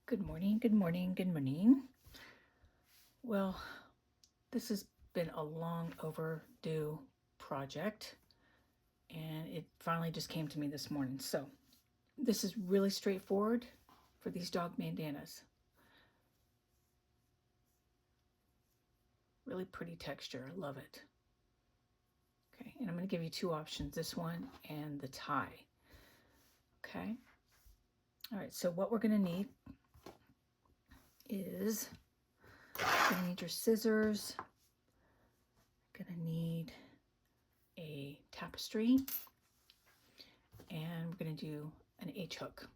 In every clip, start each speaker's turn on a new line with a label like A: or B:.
A: Good morning, good morning, good morning. Well, this has been a long overdue project and it finally just came to me this morning. So this is really straightforward for these dog bandanas. Really pretty texture, I love it. Okay, and I'm going to give you two options, this one and the tie. Okay. All right, so what we're going to need is you're going to need your scissors, going to need a tapestry, and we're going to do an H hook,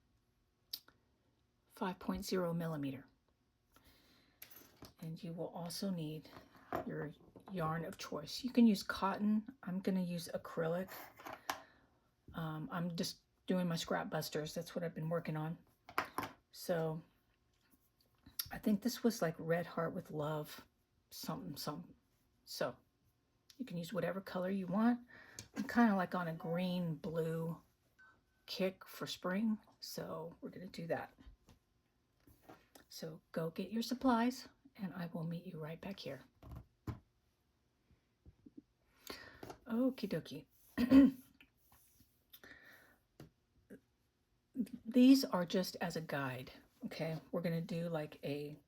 A: 5.0 millimeter. And you will also need your yarn of choice. You can use cotton. I'm going to use acrylic. I'm just doing my scrap busters. That's what I've been working on. So I think this was like Red Heart with Love, something. So you can use whatever color you want. I'm kind of like on a green blue kick for spring, so we're going to do that. So go get your supplies and I will meet you right back here. Okie dokie. These are just as a guide, okay? We're going to do like a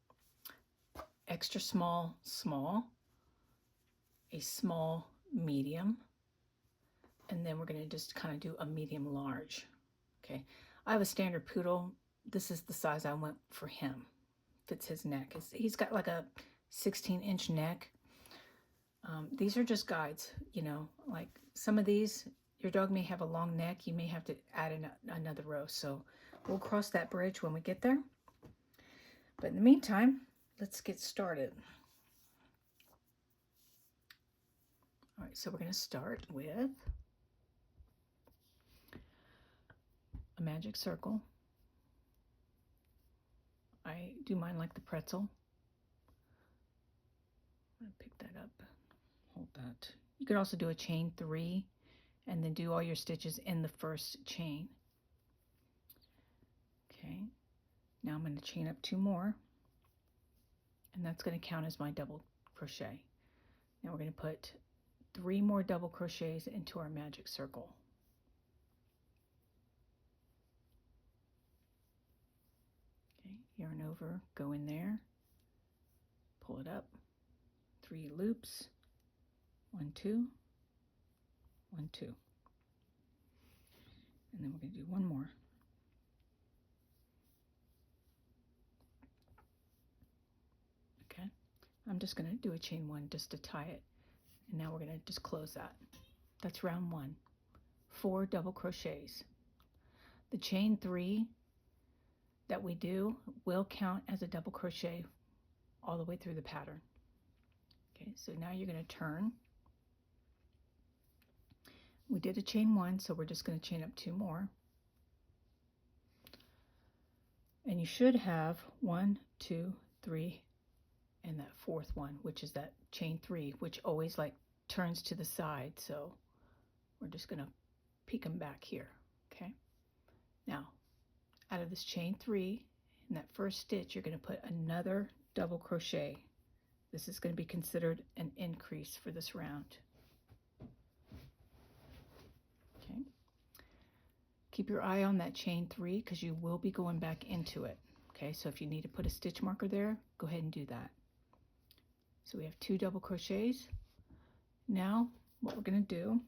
A: extra small, a small, medium, and then we're going to just kind of do a medium large, okay? I have a standard poodle. This is the size I went for him. Fits his neck. He's got like a 16-inch neck. These are just guides, you know, like some of these, your dog may have a long neck. You may have to add another row. So we'll cross that bridge when we get there. But in the meantime, let's get started. All right, so we're going to start with a magic circle. I do mine like the pretzel. I'm going to pick that up. Hold that. You could also do a chain 3 and then do all your stitches in the first chain. Okay, now I'm going to chain up 2 more, and that's going to count as my double crochet. Now we're going to put 3 more double crochets into our magic circle. Okay, yarn over, go in there, pull it up, 3 loops, 1, 2, 1, 2. And then we're going to do 1 more. Okay, I'm just going to do a chain 1 just to tie it. And now we're going to just close that. That's round 1. 4 double crochets. The chain 3 that we do will count as a double crochet all the way through the pattern. Okay, so now you're going to turn. We did a chain 1, so we're just going to chain up 2 more. And you should have 1, 2, 3, and that 4th one, which is that chain 3, which always like turns to the side. So we're just going to peek them back here. Okay. Now, out of this chain 3, in that first stitch, you're going to put another double crochet. This is going to be considered an increase for this round. Okay. Keep your eye on that chain 3 because you will be going back into it. Okay, so if you need to put a stitch marker there, go ahead and do that. So we have 2 double crochets. Now what we're going to do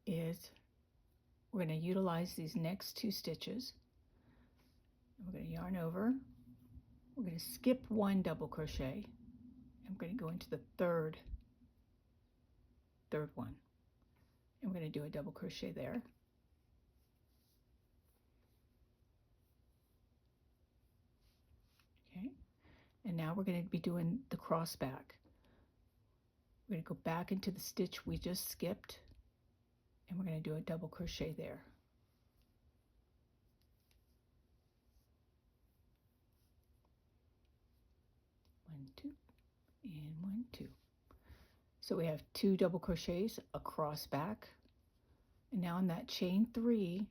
A: is we're going to utilize these next 2 stitches. We're going to yarn over. We're going to skip 1 double crochet. And we're going to go into the third one. And we're going to do a double crochet there. Okay. And now we're going to be doing the cross back. We're going to go back into the stitch we just skipped, and we're going to do a double crochet there. One, 2, and 1, 2. So we have 2 double crochets across back, and now in that chain 3,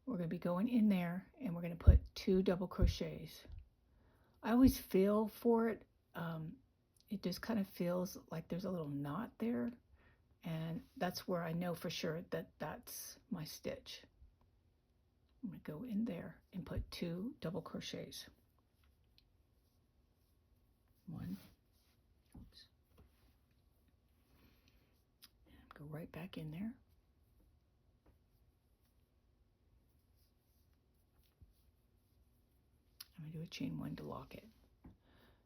A: we're going to be going in there and we're going to put 2 double crochets. I always feel for it. It just kind of feels like there's a little knot there, and that's where I know for sure that that's my stitch. I'm going to go in there and put 2 double crochets. 1, oops, and go right back in there. I'm going to do a chain 1 to lock it.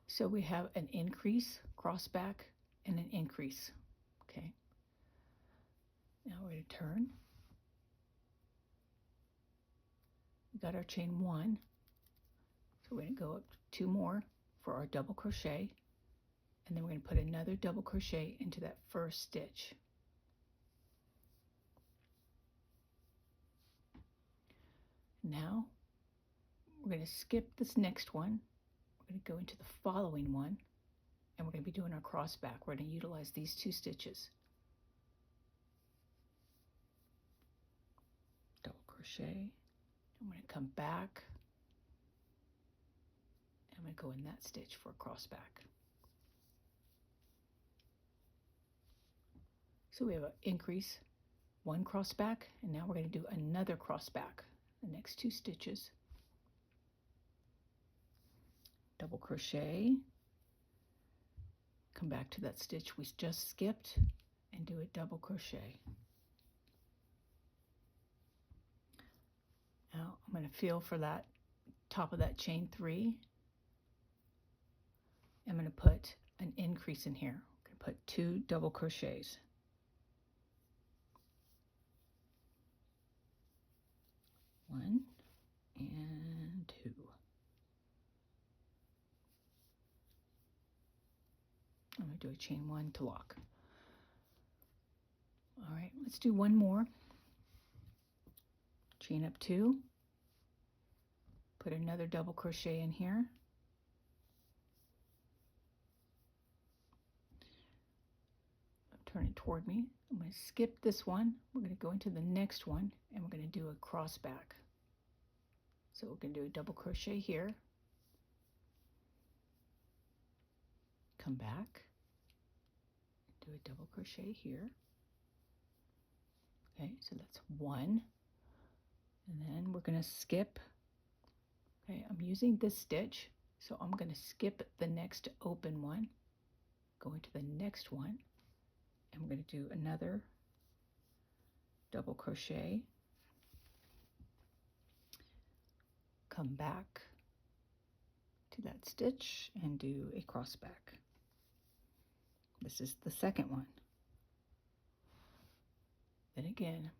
A: So we have an increase, cross back, and an increase. Okay. Now we're going to turn. We got our chain 1. So we're going to go up 2 more for our double crochet, and then we're going to put another double crochet into that first stitch. Now we're going to skip this next one. We're going to go into the following one, and we're going to be doing our cross back. We're going to utilize these 2 stitches. Double crochet. I'm going to come back. I'm going to go in that stitch for a cross back. So we have an increase, 1 cross back, and now we're going to do another cross back. The next 2 stitches. Double crochet, come back to that stitch we just skipped and do a double crochet. Now I'm going to feel for that top of that chain 3. I'm going to put an increase in here. I'm going to put 2 double crochets. 1 and 2. I'm going to do a chain 1 to lock. All right, let's do 1 more. Chain up 2. Put another double crochet in here. Turn it toward me. I'm going to skip this one. We're going to go into the next one, and we're going to do a cross back. So we're going to do a double crochet here. Come back. Do a double crochet here. Okay, so that's 1. And then we're going to skip. Okay, I'm using this stitch, so I'm going to skip the next open one, go into the next one, and we're going to do another double crochet. Come back to that stitch and do a cross back. This is the second one. Then again,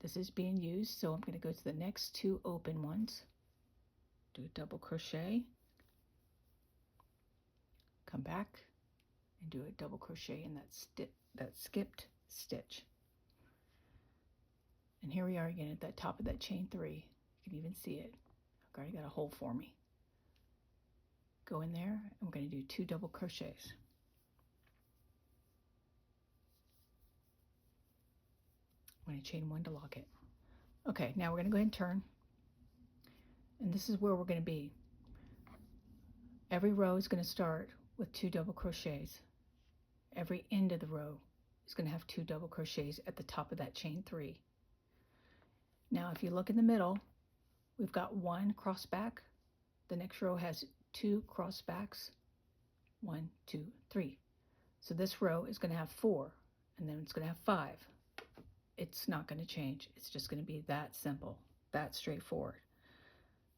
A: this is being used, so I'm going to go to the next 2 open ones, do a double crochet, come back and do a double crochet in that skipped stitch. And here we are again at that top of that chain 3. You can even see it. I've already got a hole for me. Go in there, and we're going to do 2 double crochets. I'm going to chain 1 to lock it. Okay, now we're going to go ahead and turn. And this is where we're going to be. Every row is going to start with 2 double crochets. Every end of the row is going to have 2 double crochets at the top of that chain 3. Now, if you look in the middle, we've got 1 cross back. The next row has 2 cross backs. 1, 2, 3. So this row is going to have 4, and then it's going to have 5. It's not going to change. It's just going to be that simple, that straightforward.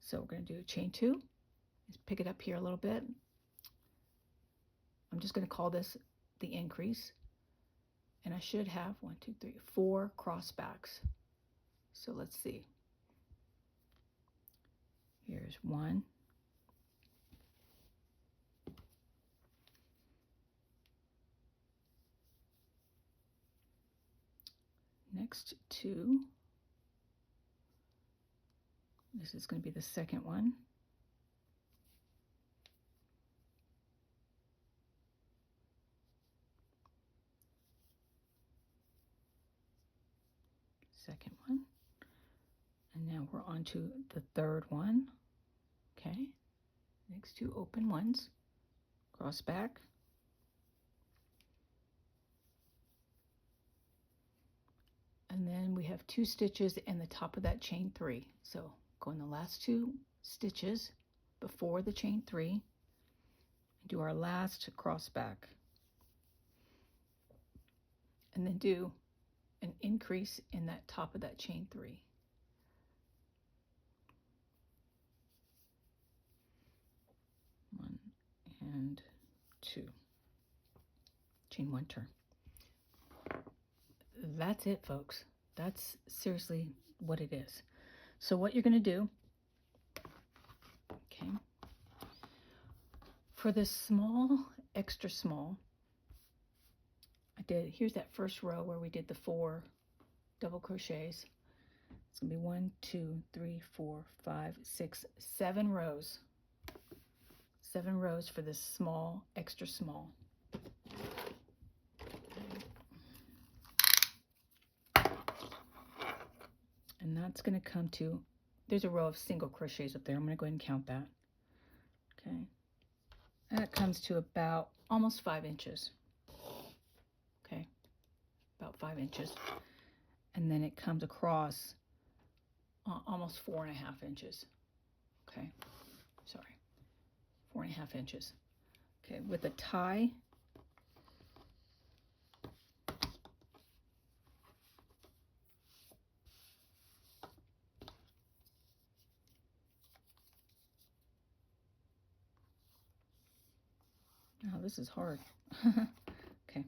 A: So we're going to do a chain 2. Let's pick it up here a little bit. I'm just going to call this the increase. And I should have 1, 2, 3, 4 cross backs. So let's see. Here's 1. Next 2. This is going to be the second one. Second one. And now on to the third one. Okay, next two open ones, cross back, and then we have 2 stitches in the top of that chain 3. So go in the last 2 stitches before the chain 3 and do our last cross back, and then do an increase in that top of that chain 3. One and 2. Chain 1 turn. That's it, folks. That's seriously what it is. So what you're going to do, okay, for this small, extra small, here's that first row where we did the 4 double crochets. It's going to be 1, 2, 3, 4, 5, 6, 7 rows. 7 rows for this small, extra small. And that's going to come to, there's a row of single crochets up there. I'm going to go ahead and count that. Okay. That comes to about almost 5 inches. Okay. About 5 inches. And then it comes across almost 4.5 inches. Okay. Sorry. 4.5 inches. Okay. With a tie, oh, this is hard. Okay.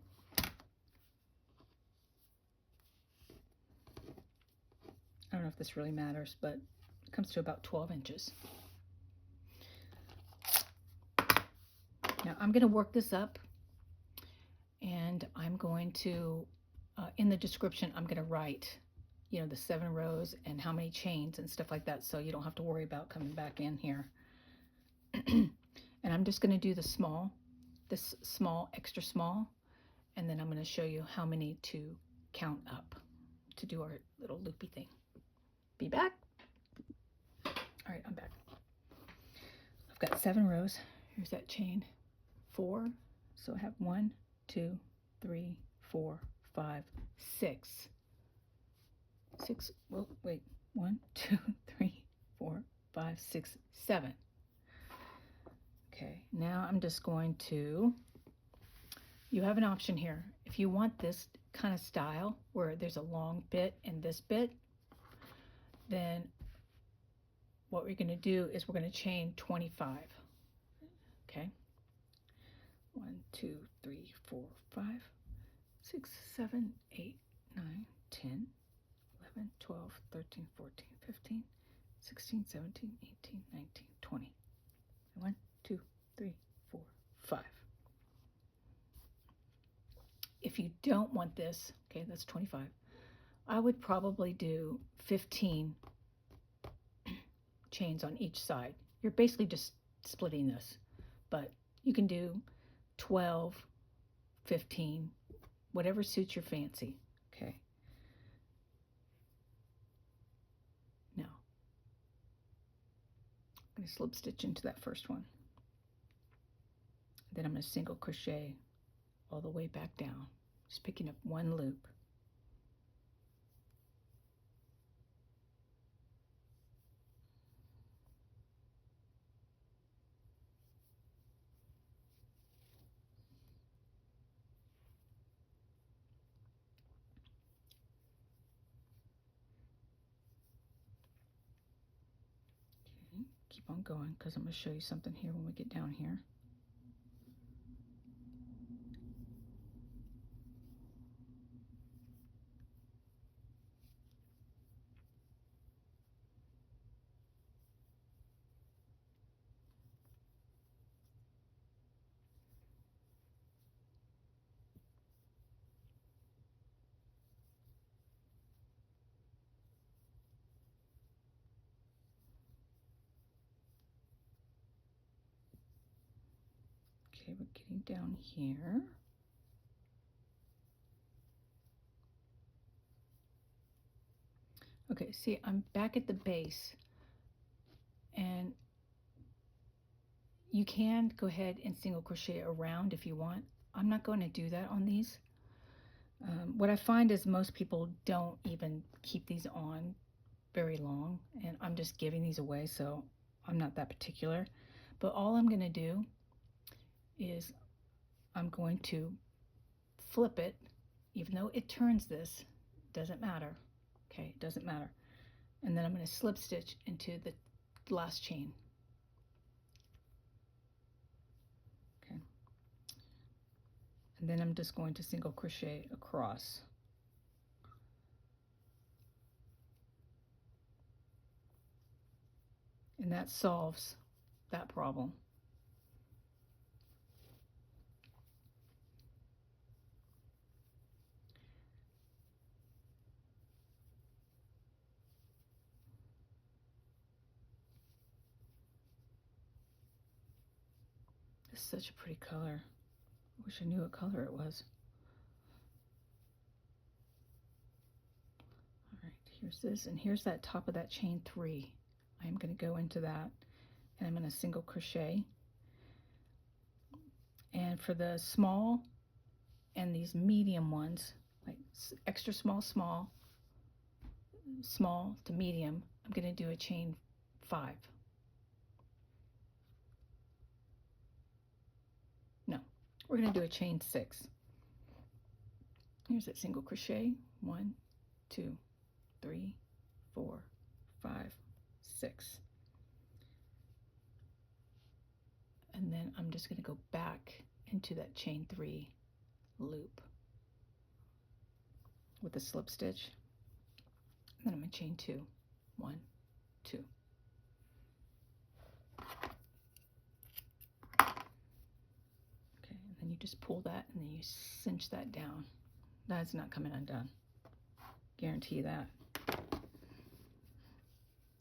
A: I don't know if this really matters, but it comes to about 12 inches. Now I'm going to work this up, and I'm going to, in the description, I'm going to write, you know, the 7 rows and how many chains and stuff like that, so you don't have to worry about coming back in here. And I'm just going to do this small, extra small, and then I'm going to show you how many to count up to do our little loopy thing. Be back. All right, I'm back. I've got 7 rows. Here's that chain 4. So I have 1, 2, 3, 4, 5, 6. 6. Well, wait. 1, 2, 3, 4, 5, 6, 7. Okay, now I'm just going to, you have an option here. If you want this kind of style where there's a long bit and this bit, then what we're going to do is we're going to chain 25. Okay, 1, 2, 3, 4, 5, 6, 7, 8, 9, 10, 11, 12, 13, 14, 15, 16, 17, 18, 19, 20. 1, 2, 3, 4, 5. If you don't want this, okay, that's 25. I would probably do 15 chains on each side. You're basically just splitting this, but you can do 12, 15, whatever suits your fancy. Okay. Now, I'm going to slip stitch into that first one. Then I'm going to single crochet all the way back down, just picking up 1 loop. Okay, keep on going because I'm going to show you something here when we get down here. Okay, we're getting down here. Okay, see, I'm back at the base. And you can go ahead and single crochet around if you want. I'm not going to do that on these. What I find is most people don't even keep these on very long, and I'm just giving these away, so I'm not that particular. But all I'm going to do is I'm going to flip it, even though it turns this, doesn't matter. Okay, it doesn't matter. And then I'm going to slip stitch into the last chain. Okay. And then I'm just going to single crochet across. And that solves that problem. It's such a pretty color. I wish I knew what color it was. All right, here's this, and here's that top of that chain 3. I'm going to go into that, and I'm going to single crochet. And for the small and these medium ones, like extra small, small, small to medium, I'm going to do a chain 5. No, we're going to do a chain 6. Here's that single crochet. 1, 2, 3, 4, 5, 6. And then I'm just going to go back into that chain 3 loop with a slip stitch. Then I'm going to chain 2. 1, 2. Okay, and then you just pull that and then you cinch that down. That's not coming undone. Guarantee that.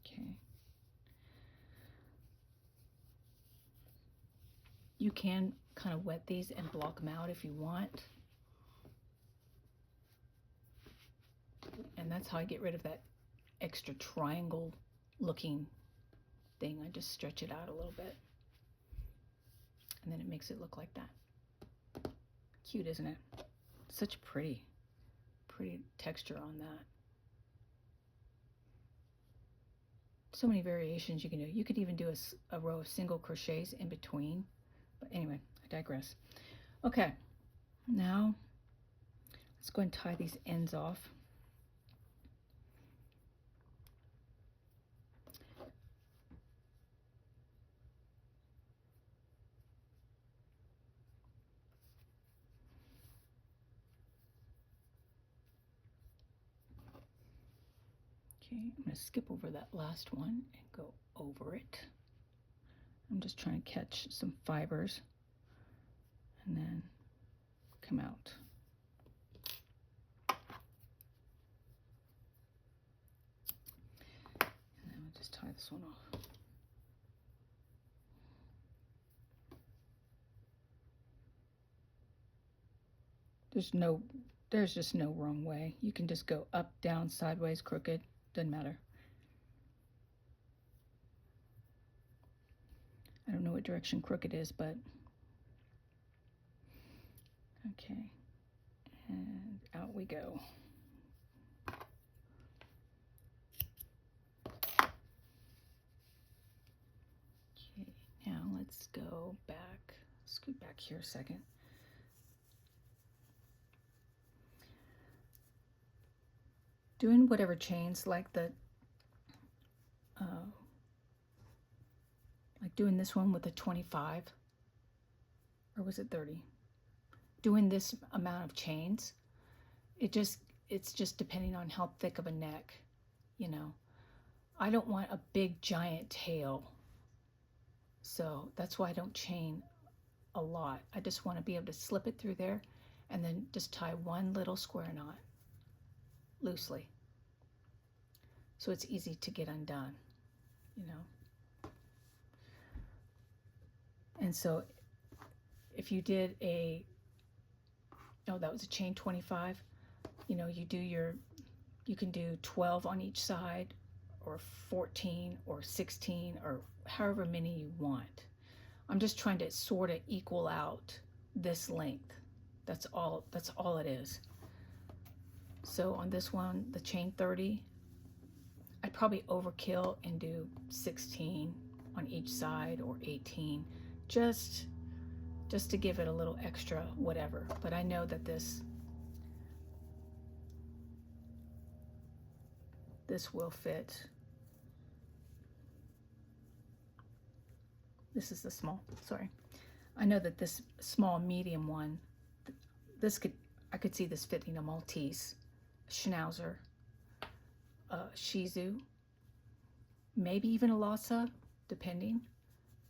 A: Okay. You can kind of wet these and block them out if you want. And that's how I get rid of that extra triangle looking thing. I just stretch it out a little bit. And then it makes it look like that. Cute, isn't it? Such pretty texture on that. So many variations you can do. You could even do a row of single crochets in between. But anyway, I digress. Okay, now let's go and tie these ends off. Okay, I'm going to skip over that last one and go over it. I'm just trying to catch some fibers and then come out. And then we'll just tie this one off. There's just no wrong way. You can just go up, down, sideways, crooked, doesn't matter. I don't know what direction crooked is, but okay. And out we go. Okay, now let's go back, scoot back here a second. Doing whatever chains, like doing this one with a 25, or was it 30? Doing this amount of chains, it's just depending on how thick of a neck, you know. I don't want a big giant tail, so that's why I don't chain a lot. I just want to be able to slip it through there and then just tie one little square knot loosely, so it's easy to get undone, you know. And so if you did that was a chain 25, you know, you can do 12 on each side or 14 or 16 or however many you want. I'm just trying to sort of equal out this length. That's all it is. So on this one, the chain 30, I'd probably overkill and do 16 on each side or 18, just to give it a little extra whatever. But I know that this will fit. This is the small, sorry. I know that this small medium one, I could see this fitting a Maltese, a Schnauzer, a Shih Tzu, maybe even a Lhasa, depending.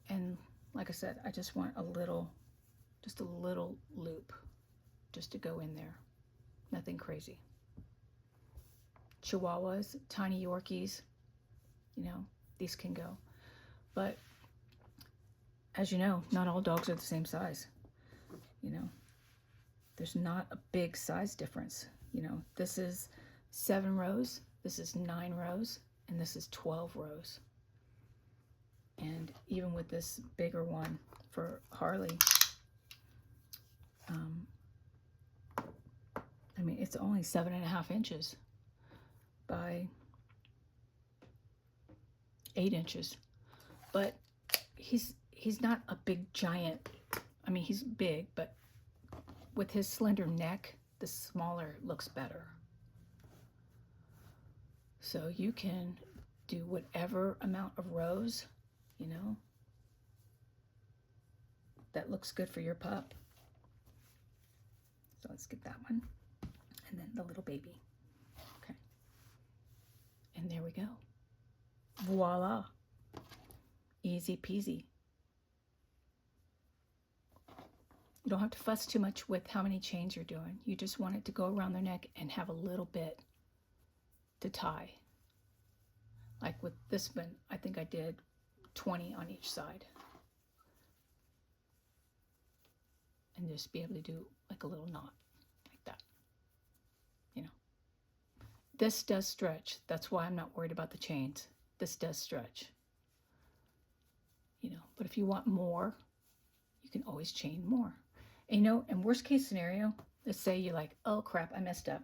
A: And like I said, I just want just a little loop just to go in there. Nothing crazy. Chihuahuas, tiny Yorkies, you know, these can go. But as you know, not all dogs are the same size. You know, there's not a big size difference. You know, this is 7 rows, this is 9 rows, and this is 12 rows. And even with this bigger one for Harley, I mean, it's only 7.5 inches by 8 inches, but he's not a big giant. I mean, he's big, but with his slender neck, the smaller looks better. So you can do whatever amount of rows, you know, that looks good for your pup. So let's get that one. And then the little baby. Okay. And there we go. Voila. Easy peasy. You don't have to fuss too much with how many chains you're doing. You just want it to go around their neck and have a little bit to tie. Like with this one, I think I did 20 on each side. And just be able to do like a little knot like that. You know, this does stretch. That's why I'm not worried about the chains. This does stretch. You know, but if you want more, you can always chain more. And, you know, in worst case scenario, let's say you're like, oh crap, I messed up.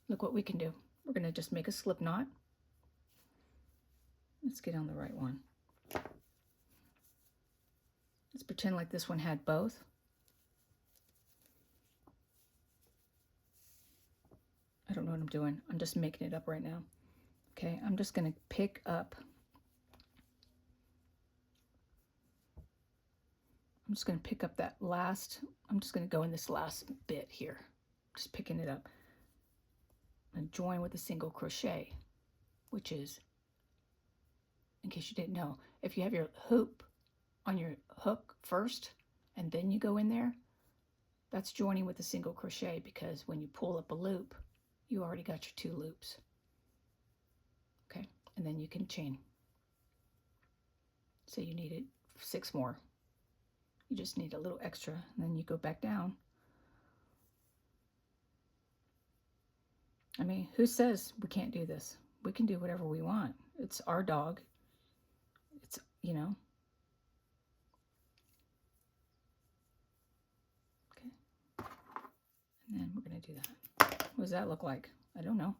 A: Look what we can do. We're going to just make a slip knot. Let's get on the right one. Let's pretend like this one had both. I don't know what I'm doing. I'm just making it up right now. Okay, I'm just going to pick up. I'm just going to pick up that last. I'm just going to go in this last bit here. Just picking it up. And join with a single crochet, which is, in case you didn't know, if you have your hoop on your hook first and then you go in there, that's joining with a single crochet, because when you pull up a loop, you already got your 2 loops. Okay, and then you can chain. So you needed 6 more. You just need a little extra, and then you go back down. I mean, who says we can't do this? We can do whatever we want. It's our dog. It's, you know. Okay. And then we're going to do that. What does that look like? I don't know.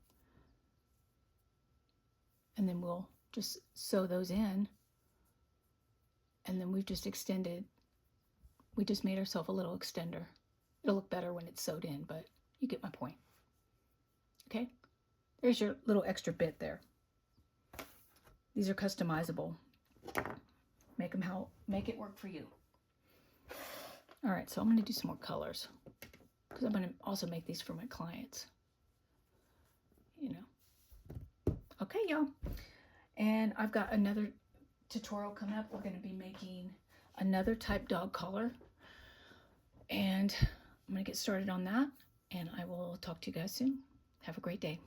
A: And then we'll just sew those in. And then we've just extended. We just made ourselves a little extender. It'll look better when it's sewed in, but you get my point. Okay, there's your little extra bit there. These are customizable. Make it work for you. All right, so I'm going to do some more colors, because I'm going to also make these for my clients. You know. Okay, y'all. And I've got another tutorial coming up. We're going to be making another type dog collar, and I'm going to get started on that, and I will talk to you guys soon. Have a great day.